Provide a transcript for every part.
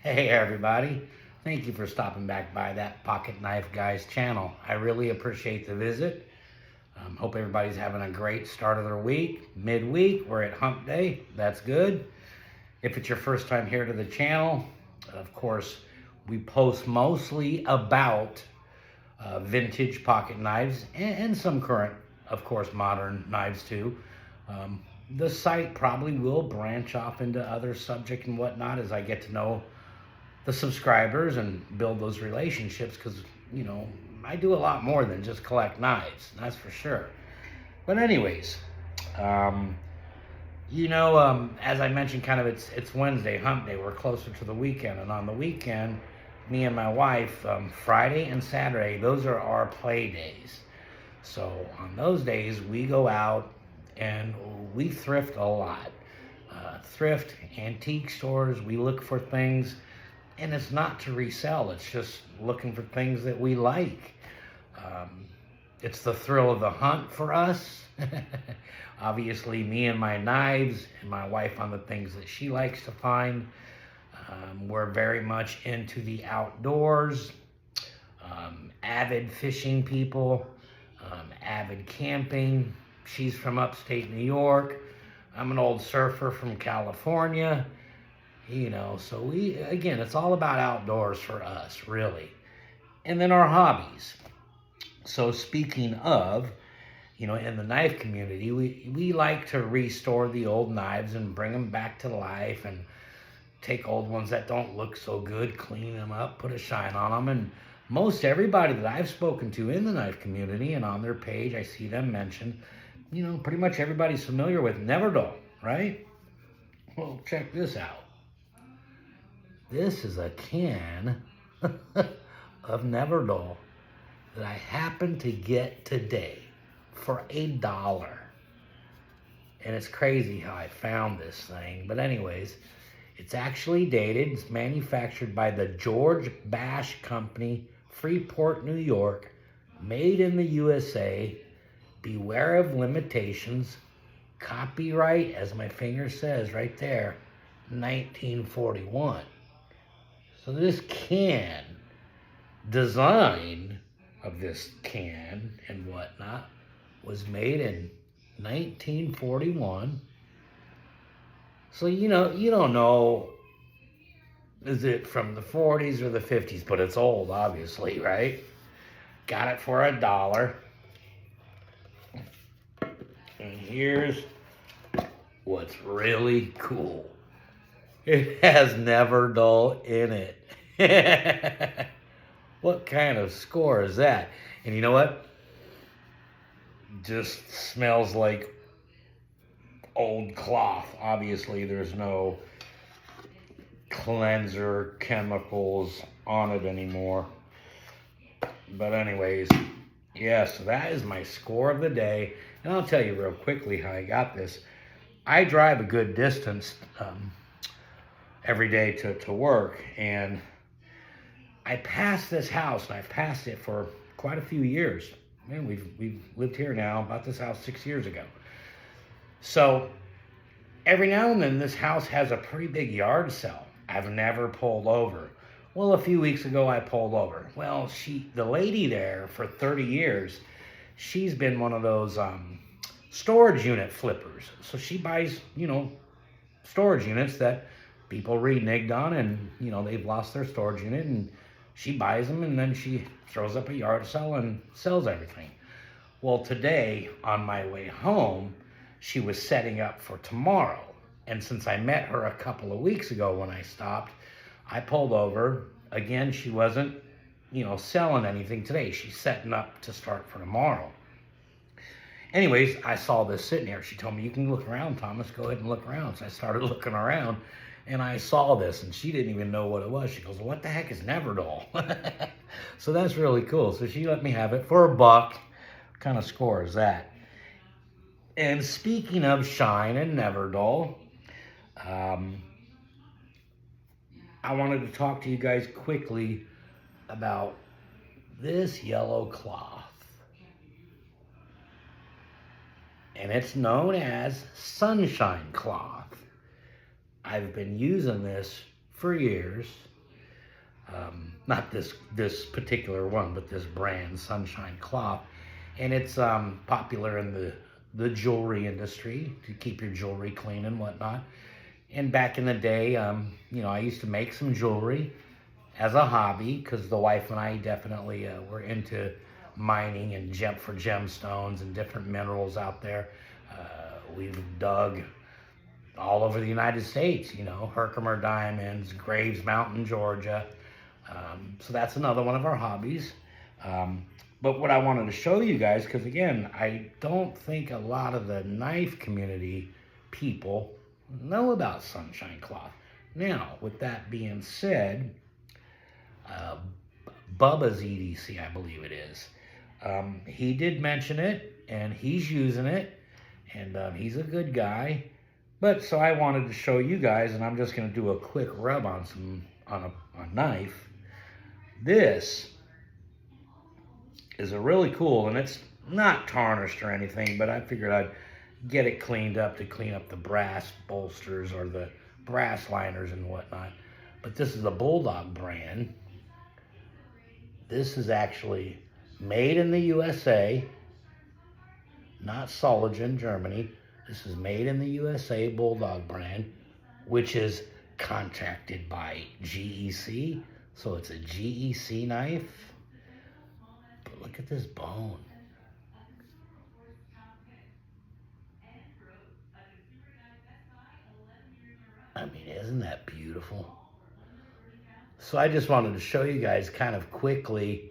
Hey everybody, thank you for stopping back by that Pocket Knife Guys channel. I really appreciate the visit. Hope everybody's having a great start of their week. Midweek, we're at hump day, that's good. If it's your first time here to the channel, of course, we post mostly about vintage pocket knives and some current, of course, modern knives too. The site probably will branch off into other subject and whatnot as I get to know the subscribers and build those relationships, because I do a lot more than just collect knives, that's for sure. But anyways, as I mentioned, kind of it's Wednesday, hump day. We're closer to the weekend, and on the weekend, me and my wife, Friday and Saturday, those are our play days. So on those days, we go out and we thrift a lot. Thrift, antique stores, we look for things, and it's not to resell, it's just looking for things that we like. It's the thrill of the hunt for us. Obviously, me and my knives, and my wife on the things that she likes to find. We're very much into the outdoors, avid fishing people, avid camping. She's from upstate New York. I'm an old surfer from California. So again, it's all about outdoors for us, really. And then our hobbies. So speaking of, in the knife community, we like to restore the old knives and bring them back to life, and take old ones that don't look so good, clean them up, put a shine on them. And most everybody that I've spoken to in the knife community and on their page, I see them mention, pretty much everybody's familiar with Neverdull, right? Well, check this out. This is a can of Neverdull that I happened to get today for $1. And it's crazy how I found this thing. But anyways, it's actually dated. It's manufactured by the George Bash Company, Freeport, New York. Made in the USA. Beware of limitations. Copyright, as my finger says right there, 1941. So this can, design of this can and whatnot, was made in 1941. So you don't know, is it from the 40s or the 50s, but it's old, obviously, right? Got it for $1. And here's what's really cool. It has Neverdull in it. What kind of score is that? And you know what? Just smells like old cloth. Obviously, there's no cleanser chemicals on it anymore. But anyways, yes, that is my score of the day. And I'll tell you real quickly how I got this. I drive a good distance every day to work, and I passed this house, and I've passed it for quite a few years. Man, we've lived here now, about this house 6 years ago. So every now and then, this house has a pretty big yard sale. I've never pulled over. Well, a few weeks ago, I pulled over. Well, the lady there for 30 years, she's been one of those storage unit flippers. So she buys, storage units that people reneged on, and, they've lost their storage unit, and she buys them, and then she throws up a yard sale and sells everything. Well, today, on my way home, she was setting up for tomorrow. And since I met her a couple of weeks ago when I stopped, I pulled over. Again, she wasn't, selling anything today. She's setting up to start for tomorrow. Anyways, I saw this sitting here. She told me, "You can look around, Thomas. Go ahead and look around." So I started looking around, and I saw this, and she didn't even know what it was. She goes, "What the heck is Neverdull?" So that's really cool. So she let me have it for $1. What kind of score is that? And speaking of shine and Neverdull, I wanted to talk to you guys quickly about this yellow cloth. And it's known as sunshine cloth. I've been using this for years. Not this particular one, but this brand, Sunshine Cloth. And it's popular in the jewelry industry to keep your jewelry clean and whatnot. And back in the day, I used to make some jewelry as a hobby because the wife and I definitely were into mining and for gemstones and different minerals out there. We've dug all over the United States, Herkimer diamonds, Graves Mountain, Georgia. So that's another one of our hobbies. But what I wanted to show you guys, because again, I don't think a lot of the knife community people know about Sunshine Cloth. Now, with that being said, Bubba's EDC, I believe it is. He did mention it, and he's using it, and he's a good guy. But so I wanted to show you guys, and I'm just going to do a quick rub on a knife. This is a really cool, and it's not tarnished or anything, but I figured I'd get it cleaned up to clean up the brass bolsters or the brass liners and whatnot. But this is a Bulldog brand. This is actually made in the USA, not Soligen, Germany. This is made in the USA, Bulldog brand, which is contracted by GEC. So it's a GEC knife. But look at this bone. I mean, isn't that beautiful? So I just wanted to show you guys kind of quickly.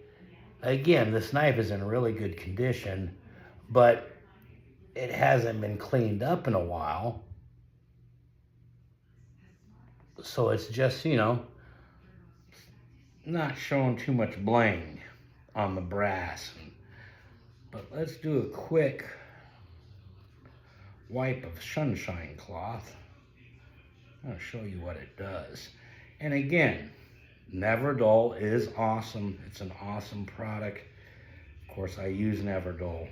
Again, this knife is in really good condition, but it hasn't been cleaned up in a while. So it's just, not showing too much bling on the brass. But let's do a quick wipe of Sunshine Cloth. I'm going to show you what it does. And again, Never Dull is awesome. It's an awesome product. Of course, I use Never Dull,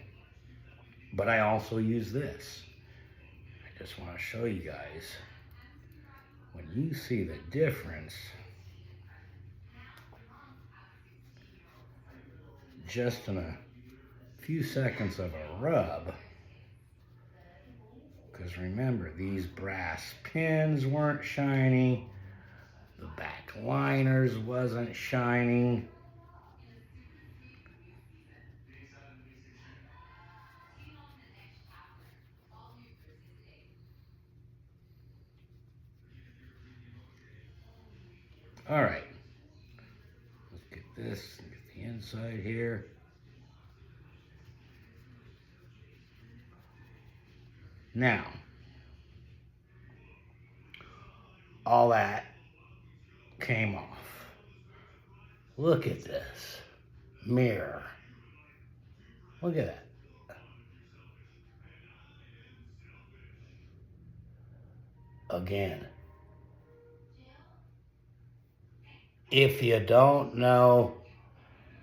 but I also use this. I just want to show you guys, when you see the difference, just in a few seconds of a rub, because remember, these brass pins weren't shiny, the back liners wasn't shining. All right, let's get this, get the inside here. Now, all that came off. Look at this mirror. Look at that. Again, if you don't know,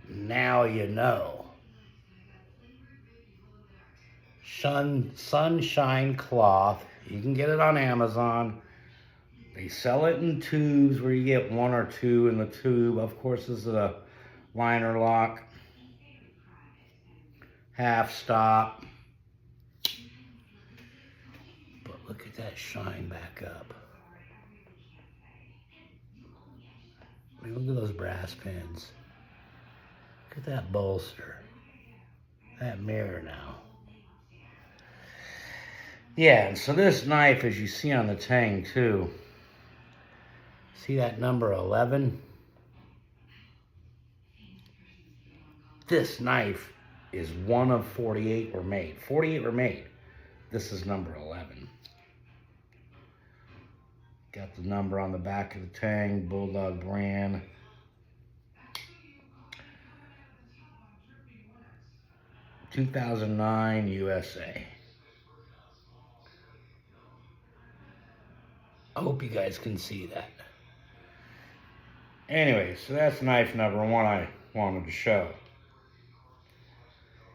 now you know. Sunshine Cloth. You can get it on Amazon. They sell it in tubes where you get one or two in the tube. Of course, this is a liner lock, half stop. But look at that shine back up. I mean, look at those brass pins. Look at that bolster. That mirror now. Yeah, and so this knife, as you see on the tang too, see that number 11? This knife is one of 48 were made. 48 were made. This is number 11. Got the number on the back of the tang, Bulldog brand. $2009 USA. I hope you guys can see that. Anyway, so that's knife number one I wanted to show.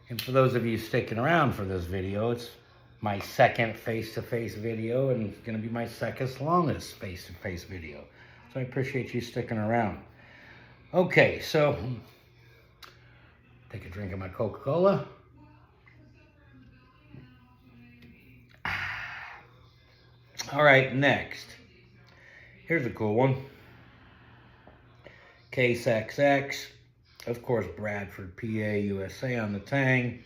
And for those of you sticking around for this video, it's my second face-to-face video, and it's going to be my second longest face-to-face video. So I appreciate you sticking around. Okay, so take a drink of my Coca-Cola. All right, next. Here's a cool one. Case XX. Of course, Bradford, PA, USA on the tang.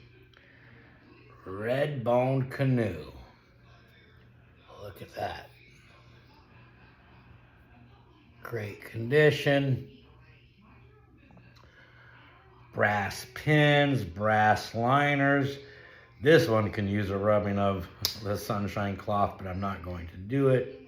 Red Bone Canoe. Look at that. Great condition. Brass pins, brass liners. This one can use a rubbing of the sunshine cloth, but I'm not going to do it.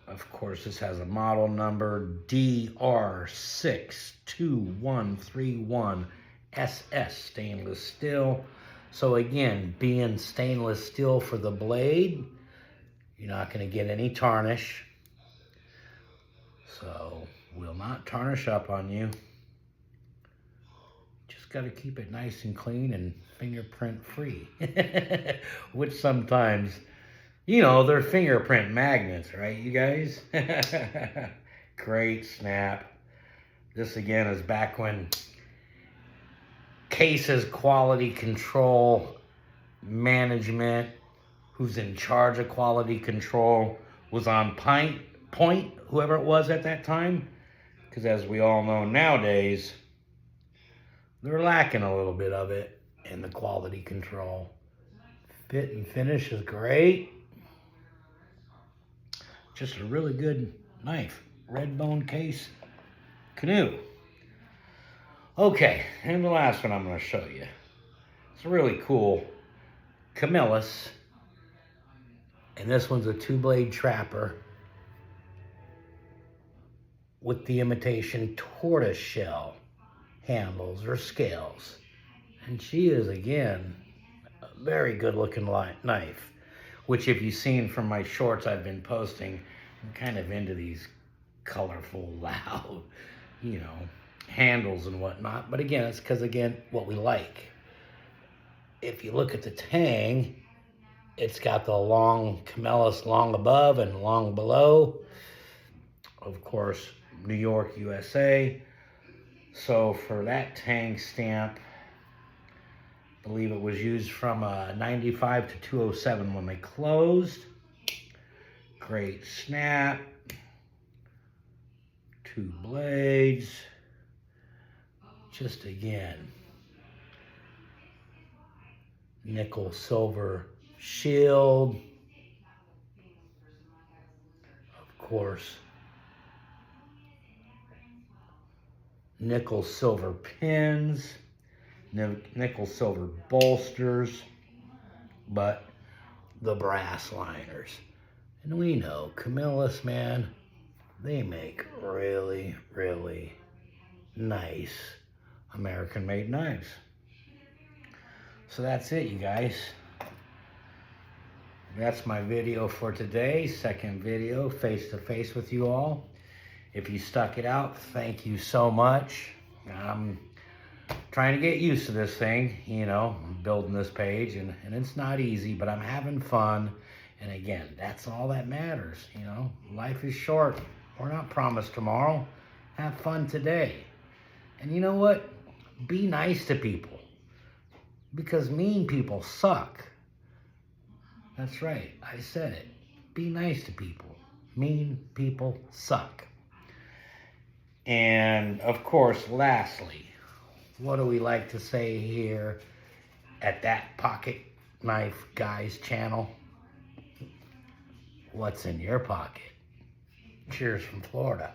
Of course, this has a model number DR62131SS stainless steel. So again, being stainless steel for the blade, you're not going to get any tarnish. So will not tarnish up on you. Just got to keep it nice and clean and fingerprint free. Which sometimes, you know, they're fingerprint magnets, right, you guys? Great snap. This again is back when Case's quality control management, who's in charge of quality control, was on point, whoever it was at that time. Because as we all know nowadays, they're lacking a little bit of it in the quality control. Fit and finish is great. Just a really good knife. Red Bone Case Canoe. Okay, and the last one I'm going to show you. It's really cool. Camillus. And this one's a 2-blade trapper with the imitation tortoise shell handles or scales. And she is, again, a very good looking knife, which if you've seen from my shorts I've been posting, I'm kind of into these colorful, loud, you know, handles and whatnot. But again, it's because, again, what we like. If you look at the tang, it's got the long Camillus long above and long below. Of course, New York, USA. So for that tang stamp, I believe it was used from 95 to 207 when they closed. Great snap. 2 blades. Just again, nickel silver shield. Of course, nickel silver pins, nickel silver bolsters, but the brass liners. And we know Camillus, man, they make really, really nice American-made knives. So that's it, you guys. That's my video for today. Second video, face-to-face with you all. If you stuck it out, thank you so much. I'm trying to get used to this thing, you know, building this page, and it's not easy, but I'm having fun. And again, that's all that matters, you know. Life is short. We're not promised tomorrow. Have fun today. And you know what? Be nice to people. Because mean people suck. That's right, I said it. Be nice to people. Mean people suck. And of course, lastly, what do we like to say here at That Pocket Knife Guys channel? What's in your pocket? Cheers from Florida.